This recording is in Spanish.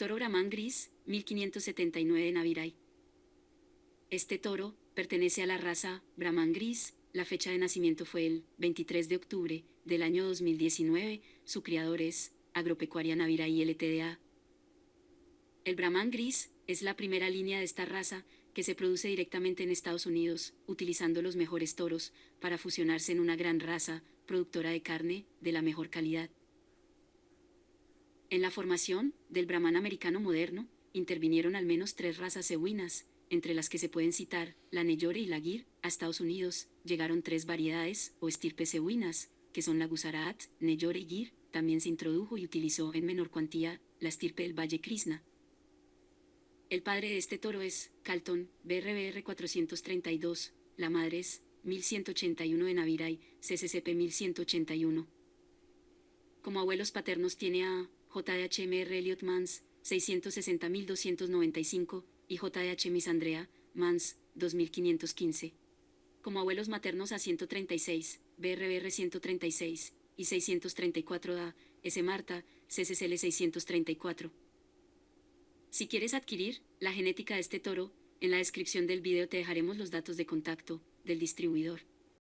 Toro Brahman gris, 1579 de Naviray. Este toro pertenece a la raza Brahman gris. La fecha de nacimiento fue el 23 de octubre del año 2019. Su criador es Agropecuaria Naviray Ltda. El Brahman gris es la primera línea de esta raza que se produce directamente en Estados Unidos, utilizando los mejores toros para fusionarse en una gran raza productora de carne de la mejor calidad. En la formación del Brahman americano moderno, intervinieron al menos 3 razas equinas, entre las que se pueden citar la Neyore y la Gir. A Estados Unidos llegaron 3 variedades o estirpes equinas, que son la Gujarat, Neyore y Gir. También se introdujo y utilizó en menor cuantía la estirpe del Valle Krishna. El padre de este toro es Calton, BRBR 432, la madre es 1181 de Naviray, CCCP 1181. Como abuelos paternos tiene a JDHMR Elliot Mans, 660.295, y JDH Miss Andrea, Mans, 2515. Como abuelos maternos a 136, BRBR 136, y 634 a S. Marta, CCCL 634. Si quieres adquirir la genética de este toro, en la descripción del video te dejaremos los datos de contacto del distribuidor.